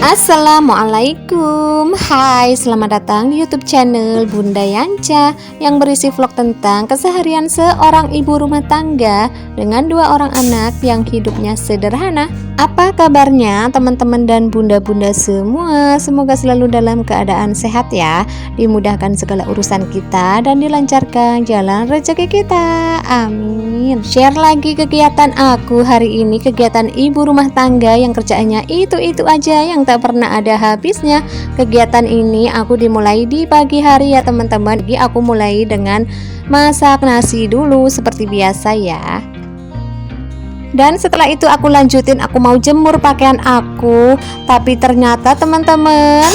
Assalamualaikum. Hai, selamat datang di YouTube channel Bunda Yanca yang berisi vlog tentang keseharian seorang ibu rumah tangga dengan 2 orang anak yang hidupnya sederhana. Apa kabarnya teman-teman dan bunda-bunda semua? Semoga selalu dalam keadaan sehat ya, dimudahkan segala urusan kita dan dilancarkan jalan rezeki kita. Amin. Share lagi kegiatan aku hari ini, kegiatan ibu rumah tangga yang kerjaannya itu aja yang tak pernah ada habisnya. Kegiatan ini aku dimulai di pagi hari ya teman-teman. Aku mulai dengan masak nasi dulu seperti biasa ya. Dan setelah itu aku lanjutin, aku mau jemur pakaian aku. Tapi ternyata teman-teman,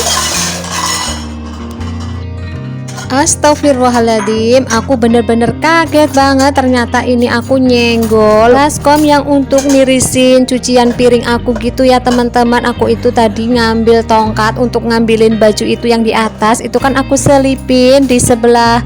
astagfirullahaladzim, aku bener-bener kaget banget. Ternyata ini aku nyenggol baskom yang untuk nirisin cucian piring aku gitu ya teman-teman. Aku itu tadi ngambil tongkat untuk ngambilin baju itu yang di atas. Itu kan aku selipin di sebelah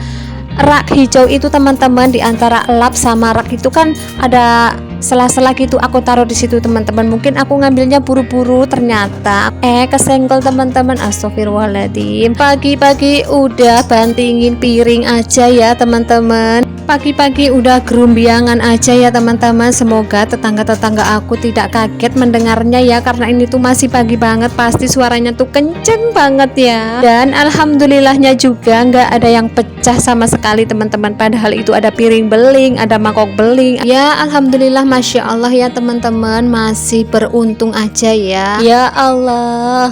rak hijau itu teman-teman. Di antara lap sama rak itu kan ada sela-sela gitu, aku taruh di situ teman-teman. Mungkin aku ngambilnya buru-buru, ternyata kesenggol teman-teman. Astagfirullahaladzim, pagi-pagi udah bantingin piring aja ya teman-teman. Pagi-pagi udah gerumbiangan aja ya teman-teman. Semoga tetangga-tetangga aku tidak kaget mendengarnya ya, karena ini tuh masih pagi banget, pasti suaranya tuh kenceng banget ya. Dan alhamdulillahnya juga nggak ada yang pecah sama sekali teman-teman. Padahal itu ada piring beling, ada mangkok beling. Ya alhamdulillah, masya Allah ya teman-teman, masih beruntung aja ya. Ya Allah.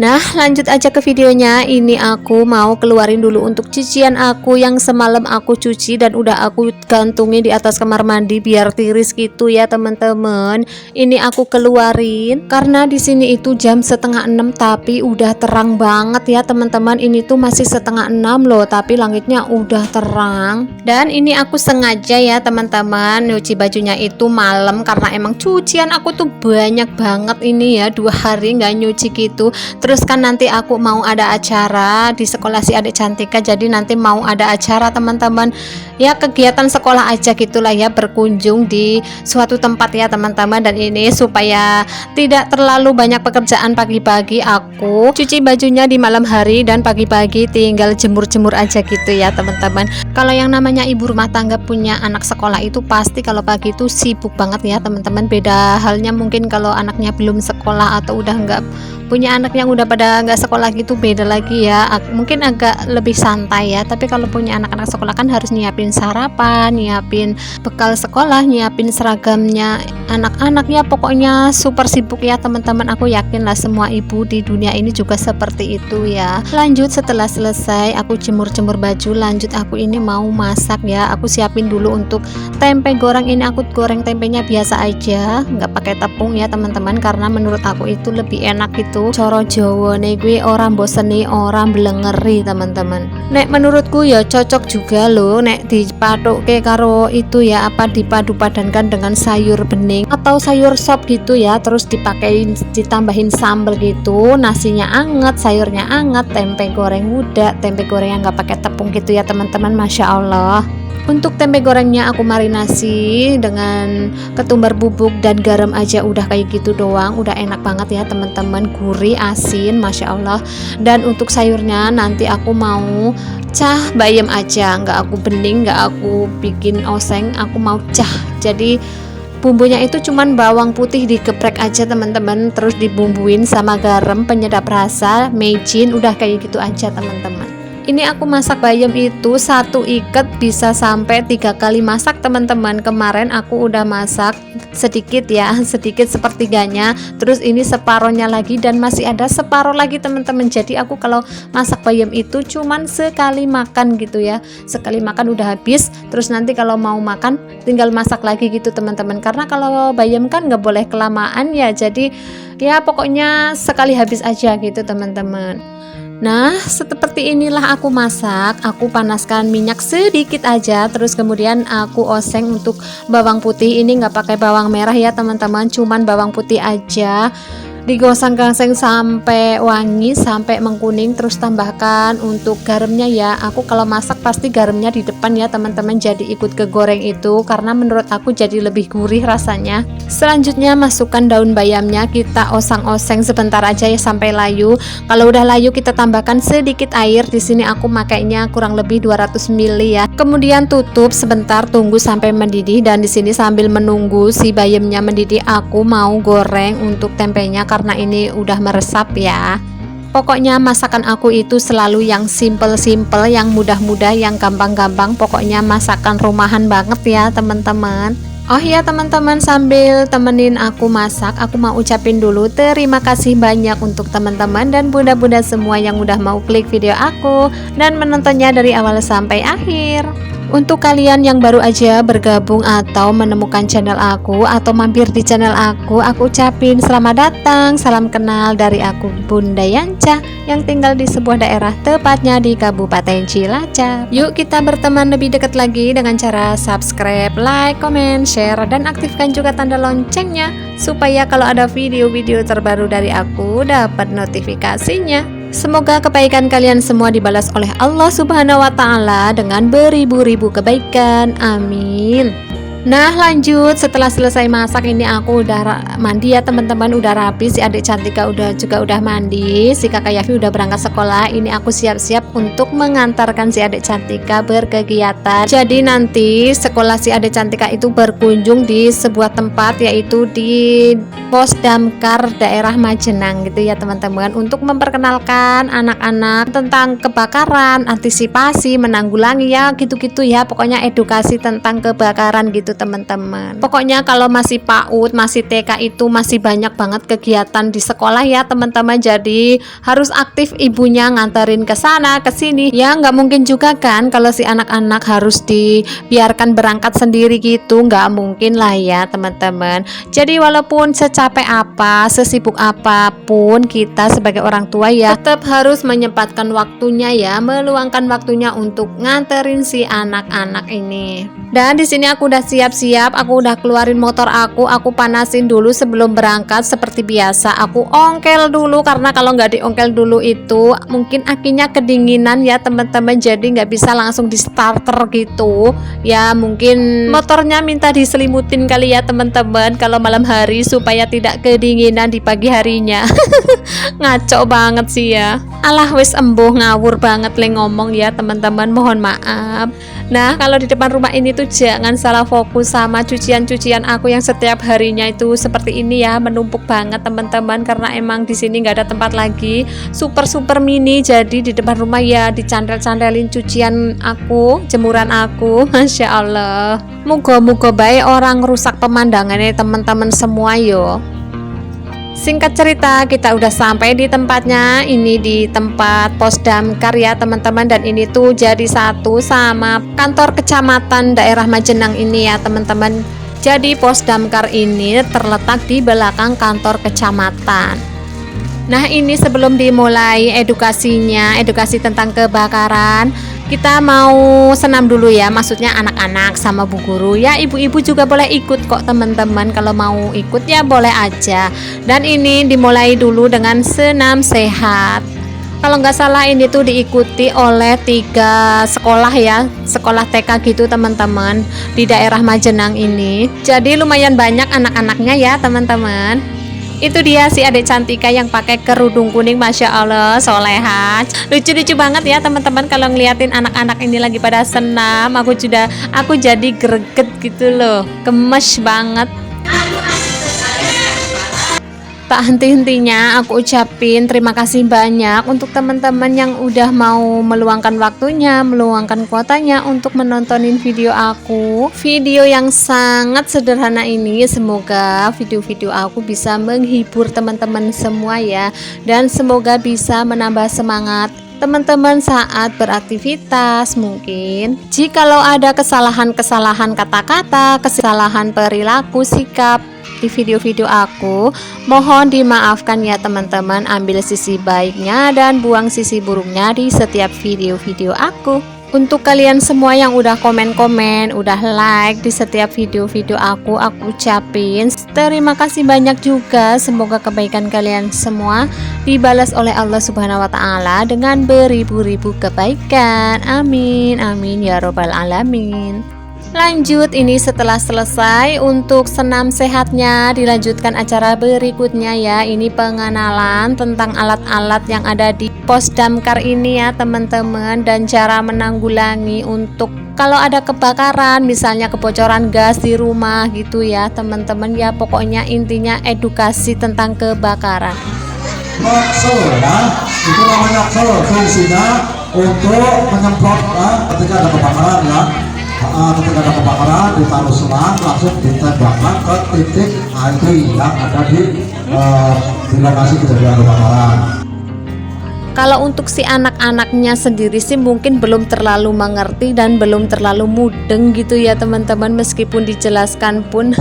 Nah lanjut aja ke videonya. Ini aku mau keluarin dulu untuk cucian aku yang semalam aku cuci dan udah aku gantungin di atas kamar mandi biar tiris gitu ya teman-teman. Ini aku keluarin karena di sini itu jam 5:30 tapi udah terang banget ya teman-teman. Ini tuh masih 5:30 loh tapi langitnya udah terang. Dan ini aku sengaja ya teman-teman nyuci bajunya itu malam karena emang cucian aku tuh banyak banget ini ya, 2 hari nggak nyuci gitu. Terus kan nanti aku mau ada acara di sekolah si adik Cantika, jadi nanti mau ada acara teman-teman ya, kegiatan sekolah aja gitulah ya, berkunjung di suatu tempat ya teman-teman. Dan ini supaya tidak terlalu banyak pekerjaan pagi-pagi, aku cuci bajunya di malam hari dan pagi-pagi tinggal jemur-jemur aja gitu ya teman-teman. Kalau yang namanya ibu rumah tangga punya anak sekolah itu pasti kalau pagi itu sibuk banget ya teman-teman. Beda halnya mungkin kalau anaknya belum sekolah atau udah nggak punya anak yang udah pada nggak sekolah gitu, beda lagi ya, mungkin agak lebih santai ya. Tapi kalau punya anak-anak sekolah kan harus nyiapin sarapan, nyiapin bekal sekolah, nyiapin seragamnya anak-anak ya, pokoknya super sibuk ya teman-teman. Aku yakin lah semua ibu di dunia ini juga seperti itu ya. Lanjut setelah selesai aku jemur-jemur baju, lanjut aku ini mau masak ya. Aku siapin dulu untuk tempe goreng. Ini aku goreng tempenya biasa aja, nggak pakai tepung ya teman-teman, karena menurut aku itu lebih enak gitu. Coro Jawa nih gue orang boseni, orang belengeri teman-teman. Nek menurutku ya cocok juga loh nek dipaduke karo itu ya, apa dipadu padankan dengan sayur bening atau sayur sop gitu ya, terus dipakein ditambahin sambal gitu, nasinya anget, sayurnya anget, tempe goreng muda, tempe goreng yang nggak pakai tepung gitu ya teman-teman. Masya Allah. Untuk tempe gorengnya aku marinasi dengan ketumbar bubuk dan garam aja, udah kayak gitu doang, udah enak banget ya teman-teman, gurih, asin, masya Allah. Dan untuk sayurnya nanti aku mau cah bayam aja, nggak aku bening, nggak aku bikin oseng, aku mau cah. Jadi bumbunya itu cuman bawang putih digeprek aja teman-teman, terus dibumbuin sama garam, penyedap rasa, mecin, udah kayak gitu aja teman-teman. Ini aku masak bayam itu 1 ikat bisa sampai 3 kali masak teman-teman. Kemarin aku udah masak sedikit ya, sedikit sepertiganya, terus ini separohnya lagi dan masih ada separoh lagi teman-teman. Jadi aku kalau masak bayam itu cuman sekali makan gitu ya, sekali makan udah habis. Terus nanti kalau mau makan tinggal masak lagi gitu teman-teman, karena kalau bayam kan nggak boleh kelamaan ya, jadi ya pokoknya sekali habis aja gitu teman-teman. Nah seperti inilah aku masak. Aku panaskan minyak sedikit aja, terus kemudian aku oseng untuk bawang putih. Ini nggak pakai bawang merah ya teman-teman, cuman bawang putih aja. digoseng-goseng sampai wangi, sampai mengkuning, terus tambahkan untuk garamnya ya. Aku kalau masak pasti garamnya di depan ya teman-teman, jadi ikut ke goreng itu karena menurut aku jadi lebih gurih rasanya. Selanjutnya masukkan daun bayamnya, kita oseng-oseng sebentar aja ya sampai layu. Kalau udah layu kita tambahkan sedikit air. Di sini aku makainya kurang lebih 200 ml ya. Kemudian tutup sebentar, tunggu sampai mendidih. Dan di sini sambil menunggu si bayamnya mendidih, aku mau goreng untuk tempenya karena ini udah meresap ya. Pokoknya masakan aku itu selalu yang simple-simple, yang mudah-mudah, yang gampang-gampang. Pokoknya masakan rumahan banget ya teman-teman. Oh ya teman-teman, sambil temenin aku masak, aku mau ucapin dulu terima kasih banyak untuk teman-teman dan bunda-bunda semua yang udah mau klik video aku dan menontonnya dari awal sampai akhir. Untuk kalian yang baru aja bergabung atau menemukan channel aku atau mampir di channel aku ucapin selamat datang, salam kenal dari aku Bunda Yanca yang tinggal di sebuah daerah tepatnya di Kabupaten Cilacap. Yuk kita berteman lebih dekat lagi dengan cara subscribe, like, comment, share, dan aktifkan juga tanda loncengnya supaya kalau ada video-video terbaru dari aku dapat notifikasinya. Semoga kebaikan kalian semua dibalas oleh Allah Subhanahu wa Ta'ala dengan beribu-ribu kebaikan. Amin. Nah lanjut, setelah selesai masak ini aku udah mandi ya teman-teman, udah rapi. Si adik Cantika juga udah mandi, si kakak Yafi udah berangkat sekolah. Ini aku siap-siap untuk mengantarkan si adik Cantika berkegiatan. Jadi nanti sekolah si adik Cantika itu berkunjung di sebuah tempat, yaitu di Pos Damkar daerah Majenang gitu ya teman-teman, untuk memperkenalkan anak-anak tentang kebakaran, antisipasi, menanggulangi ya gitu-gitu ya. Pokoknya edukasi tentang kebakaran gitu teman-teman. Pokoknya kalau masih PAUD, masih TK itu masih banyak banget kegiatan di sekolah ya teman-teman. Jadi harus aktif ibunya nganterin ke sana ke sini. Ya nggak mungkin juga kan kalau si anak-anak harus dibiarkan berangkat sendiri gitu, nggak mungkin lah ya teman-teman. Jadi walaupun secapek apa, sesibuk apapun kita sebagai orang tua ya tetap harus menyempatkan waktunya ya, meluangkan waktunya untuk nganterin si anak-anak ini. Dan di sini aku udah siap-siap, aku udah keluarin motor aku panasin dulu sebelum berangkat seperti biasa. Aku ongkel dulu karena kalau nggak diongkel dulu itu mungkin akinya kedinginan ya teman-teman, jadi nggak bisa langsung di starter gitu. Ya mungkin motornya minta diselimutin kali ya teman-teman kalau malam hari supaya tidak kedinginan di pagi harinya. Ngaco banget sih ya. Alah wis embuh ngawur banget le ngomong ya teman-teman, mohon maaf. Nah kalau di depan rumah ini tuh jangan salah fokus sama cucian-cucian aku yang setiap harinya itu seperti ini ya, menumpuk banget teman-teman, karena emang di sini nggak ada tempat lagi super mini. Jadi di depan rumah ya dicandel-candelin cucian aku, jemuran aku. Masya Allah, muga-muga baik orang rusak pemandangannya teman-teman semua yo. Singkat cerita, kita udah sampai di tempatnya. Ini di tempat Pos Damkar ya teman-teman, dan ini tuh jadi satu sama kantor kecamatan daerah Majenang ini ya teman-teman. Jadi Pos Damkar ini terletak di belakang kantor kecamatan. Nah ini sebelum dimulai edukasinya, edukasi tentang kebakaran, kita mau senam dulu ya, maksudnya anak-anak sama bu guru ya. Ibu-ibu juga boleh ikut kok teman-teman, kalau mau ikut ya boleh aja. Dan ini dimulai dulu dengan senam sehat. Kalau nggak salah ini tuh diikuti oleh 3 sekolah ya, sekolah TK gitu teman-teman, di daerah Majenang ini. Jadi lumayan banyak anak-anaknya ya teman-teman. Itu dia si adik Cantika yang pakai kerudung kuning, Masya Allah, soleha. Lucu-lucu banget ya teman-teman kalau ngeliatin anak-anak ini lagi pada senam. Aku jadi greget gitu loh, gemes banget. Tak henti-hentinya aku ucapin terima kasih banyak untuk teman-teman yang udah mau meluangkan waktunya, meluangkan kuotanya untuk menontonin video aku. Video yang sangat sederhana ini, semoga video-video aku bisa menghibur teman-teman semua ya, dan semoga bisa menambah semangat teman-teman saat beraktivitas. Mungkin jikalau ada kesalahan-kesalahan kata-kata, kesalahan perilaku, sikap di video-video aku, mohon dimaafkan ya teman-teman. Ambil sisi baiknya dan buang sisi buruknya di setiap video-video aku. Untuk kalian semua yang udah komen-komen, udah like di setiap video-video aku ucapin terima kasih banyak juga. Semoga kebaikan kalian semua dibalas oleh Allah Subhanahu wa taala dengan beribu-ribu kebaikan. Amin amin ya robbal alamin. Lanjut, ini setelah selesai untuk senam sehatnya, dilanjutkan acara berikutnya ya. Ini pengenalan tentang alat-alat yang ada di pos damkar ini ya teman-teman, dan cara menanggulangi untuk kalau ada kebakaran, misalnya kebocoran gas di rumah gitu ya teman-teman. Ya pokoknya intinya edukasi tentang kebakaran. Ya, itu namanya fungsinya untuk menyemprot ketika ada kebakaran ya. Ketika ada kebakaran ditaruh selang langsung ditembakkan ke titik api yang ada di lokasi kejadian kebakaran. Kalau untuk si anak-anaknya sendiri sih mungkin belum terlalu mengerti dan belum terlalu mudeng gitu ya teman-teman, meskipun dijelaskan pun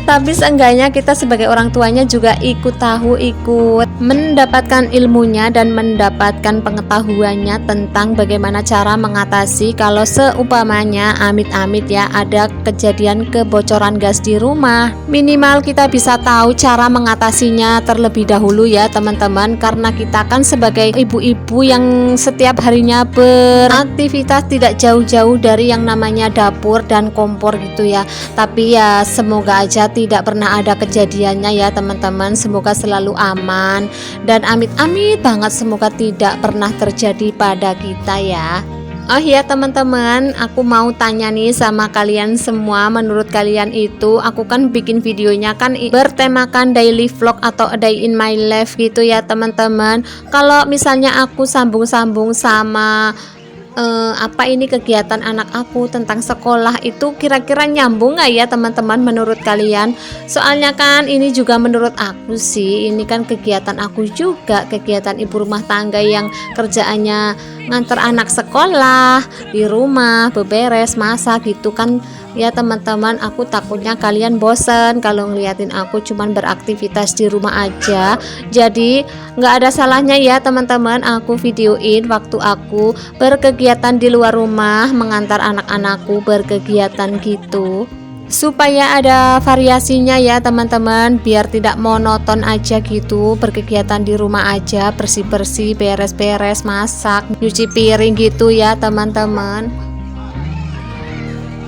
tapi seenggaknya kita sebagai orang tuanya juga ikut tahu, ikut mendapatkan ilmunya dan mendapatkan pengetahuannya tentang bagaimana cara mengatasi kalau seumpamanya amit-amit ya ada kejadian kebocoran gas di rumah. Minimal kita bisa tahu cara mengatasinya terlebih dahulu ya teman-teman, karena kita kan sebagai ibu-ibu yang setiap harinya beraktivitas tidak jauh-jauh dari yang namanya dapur dan kompor gitu ya. Tapi ya semoga aja tidak pernah ada kejadiannya ya teman-teman, semoga selalu aman dan amit-amit banget semoga tidak pernah terjadi pada kita ya. Oh iya teman-teman, aku mau tanya nih sama kalian semua, menurut kalian itu aku kan bikin videonya kan bertemakan daily vlog atau a day in my life gitu ya teman-teman. Kalau misalnya aku sambung-sambung sama apa ini kegiatan anak aku tentang sekolah, itu kira-kira nyambung nggak ya teman-teman menurut kalian? Soalnya kan ini juga menurut aku sih, ini kan kegiatan aku juga, kegiatan ibu rumah tangga yang kerjaannya nganter anak sekolah, di rumah, beberes, masak gitu kan ya teman-teman. Aku takutnya kalian bosen kalau ngeliatin aku cuman beraktivitas di rumah aja. Jadi nggak ada salahnya ya teman-teman aku videoin waktu aku berkegiatan di luar rumah, mengantar anak-anakku berkegiatan gitu, supaya ada variasinya ya teman-teman, biar tidak monoton aja gitu berkegiatan di rumah aja, bersih-bersih, beres-beres, masak, nyuci piring gitu ya teman-teman.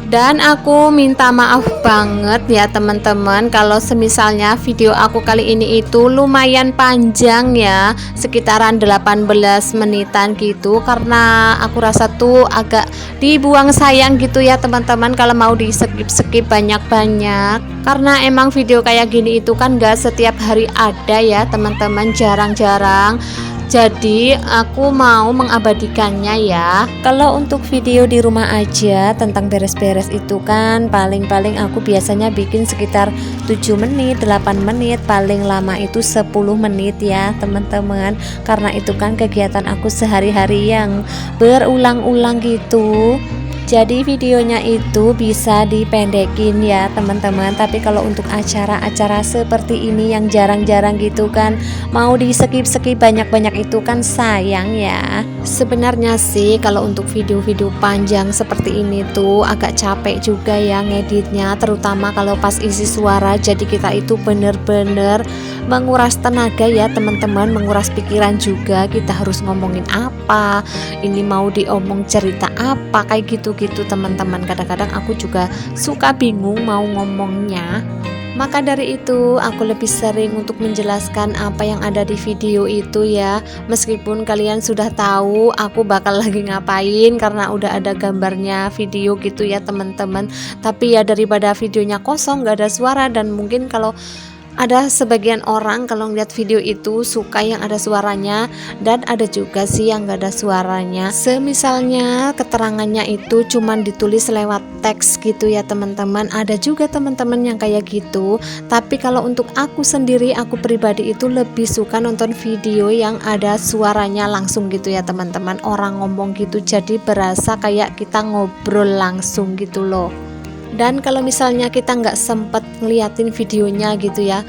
Dan aku minta maaf banget ya teman-teman kalau semisalnya video aku kali ini itu lumayan panjang ya, sekitaran 18 menitan gitu, karena aku rasa tuh agak dibuang sayang gitu ya teman-teman kalau mau di skip banyak-banyak, karena emang video kayak gini itu kan gak setiap hari ada ya teman-teman, jarang-jarang. Jadi aku mau mengabadikannya ya. Kalau untuk video di rumah aja tentang beres-beres itu kan paling-paling aku biasanya bikin sekitar 7 menit, 8 menit, paling lama itu 10 menit ya teman-teman. Karena itu kan kegiatan aku sehari-hari yang berulang-ulang gitu. Jadi videonya itu bisa dipendekin ya teman-teman. Tapi kalau untuk acara-acara seperti ini yang jarang-jarang gitu kan, mau di skip banyak-banyak itu kan sayang ya. Sebenarnya sih kalau untuk video-video panjang seperti ini tuh agak capek juga ya ngeditnya, terutama kalau pas isi suara. Jadi kita itu bener-bener menguras tenaga ya teman-teman, menguras pikiran juga. Kita harus ngomongin apa, ini mau diomong cerita apa, kayak gitu-gitu teman-teman. Kadang-kadang aku juga suka bingung mau ngomongnya. Maka dari itu aku lebih sering untuk menjelaskan apa yang ada di video itu ya. Meskipun kalian sudah tahu aku bakal lagi ngapain karena udah ada gambarnya video gitu ya teman-teman. Tapi ya daripada videonya kosong gak ada suara, dan mungkin kalau ada sebagian orang kalau ngeliat video itu suka yang ada suaranya, dan ada juga sih yang gak ada suaranya. Semisalnya keterangannya itu cuman ditulis lewat teks gitu ya teman-teman. Ada juga teman-teman yang kayak gitu. Tapi kalau untuk aku sendiri, aku pribadi itu lebih suka nonton video yang ada suaranya langsung gitu ya teman-teman. Orang ngomong gitu, jadi berasa kayak kita ngobrol langsung gitu loh. Dan kalau misalnya kita nggak sempet ngeliatin videonya gitu ya,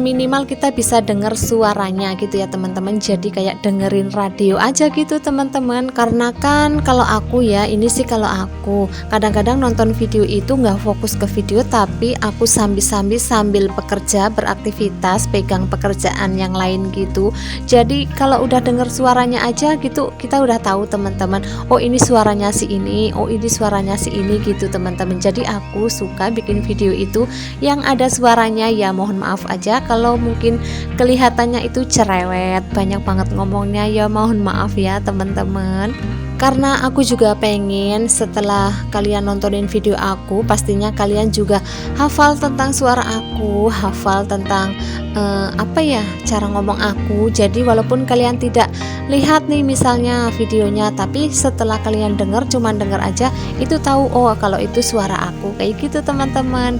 minimal kita bisa dengar suaranya gitu ya teman-teman. Jadi kayak dengerin radio aja gitu teman-teman. Karena kan kalau aku ya, ini sih kalau aku kadang-kadang nonton video itu nggak fokus ke video, tapi aku sambil bekerja, beraktivitas, pegang pekerjaan yang lain gitu. Jadi kalau udah dengar suaranya aja gitu, kita udah tahu teman-teman, oh ini suaranya si ini, oh ini suaranya si ini gitu teman-teman. Jadi aku suka bikin video itu yang ada suaranya ya, mohon maaf aja kalau mungkin kelihatannya itu cerewet, banyak banget ngomongnya ya, mohon maaf ya teman-teman. Karena aku juga pengen setelah kalian nontonin video aku, pastinya kalian juga hafal tentang suara aku, hafal tentang cara ngomong aku. Jadi walaupun kalian tidak lihat nih misalnya videonya, tapi setelah kalian dengar, cuman dengar aja, itu tahu oh kalau itu suara aku, kayak gitu teman-teman.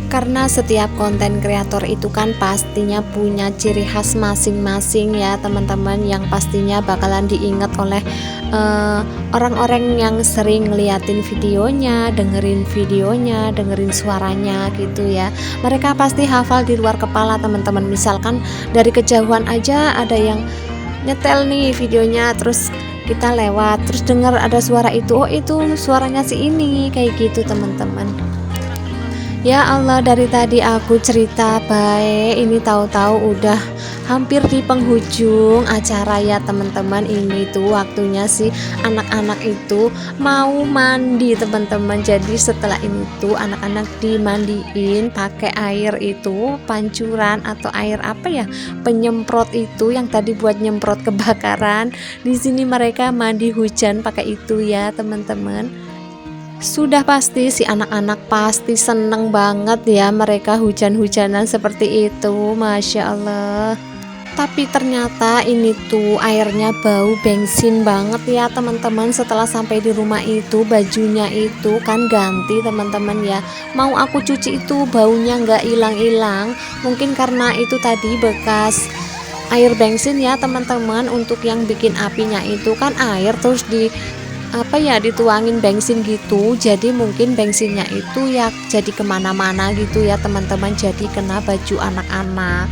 Karena setiap konten kreator itu kan pastinya punya ciri khas masing-masing ya teman-teman, yang pastinya bakalan diingat oleh orang-orang yang sering ngeliatin videonya, dengerin suaranya gitu ya. Mereka pasti hafal di luar kepala teman-teman. Misalkan dari kejauhan aja ada yang nyetel nih videonya, terus kita lewat terus dengar ada suara itu, oh itu suaranya si ini, kayak gitu teman-teman. Ya Allah, dari tadi aku cerita baik, ini tahu-tahu udah hampir di penghujung acara ya teman-teman. Ini tuh waktunya sih anak-anak itu mau mandi teman-teman. Jadi setelah ini tuh anak-anak dimandiin pakai air itu pancuran atau air penyemprot itu yang tadi buat nyemprot kebakaran. Di sini mereka mandi hujan pakai itu ya teman-teman. Sudah pasti si anak-anak pasti seneng banget ya mereka hujan-hujanan seperti itu, Masya Allah. Tapi ternyata ini tuh airnya bau bensin banget ya teman-teman. Setelah sampai di rumah itu bajunya itu kan ganti teman-teman ya, mau aku cuci itu baunya nggak hilang-hilang. Mungkin karena itu tadi bekas air bensin ya teman-teman. Untuk yang bikin apinya itu kan air terus dituangin bensin gitu, jadi mungkin bensinnya itu ya jadi kemana-mana gitu ya teman-teman, jadi kena baju anak-anak.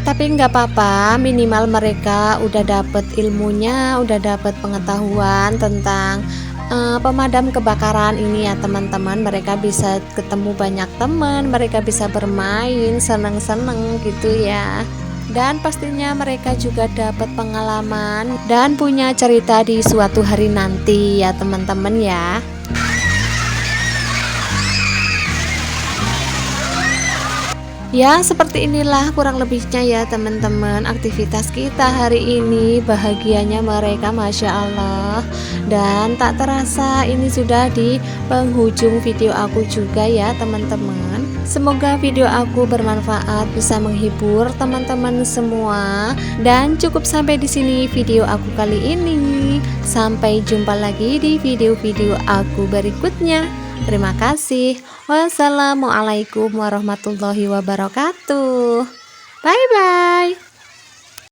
Tapi nggak apa-apa, minimal mereka udah dapet ilmunya, udah dapet pengetahuan tentang pemadam kebakaran ini ya teman-teman. Mereka bisa ketemu banyak teman, mereka bisa bermain seneng-seneng gitu ya. Dan pastinya mereka juga dapat pengalaman dan punya cerita di suatu hari nanti ya teman-teman ya. Ya seperti inilah kurang lebihnya ya teman-teman aktivitas kita hari ini. Bahagianya mereka Masya Allah. Dan tak terasa ini sudah di penghujung video aku juga ya teman-teman. Semoga video aku bermanfaat, bisa menghibur teman-teman semua. Dan cukup sampai di sini video aku kali ini. Sampai jumpa lagi di video-video aku berikutnya. Terima kasih. Wassalamualaikum warahmatullahi wabarakatuh. Bye bye.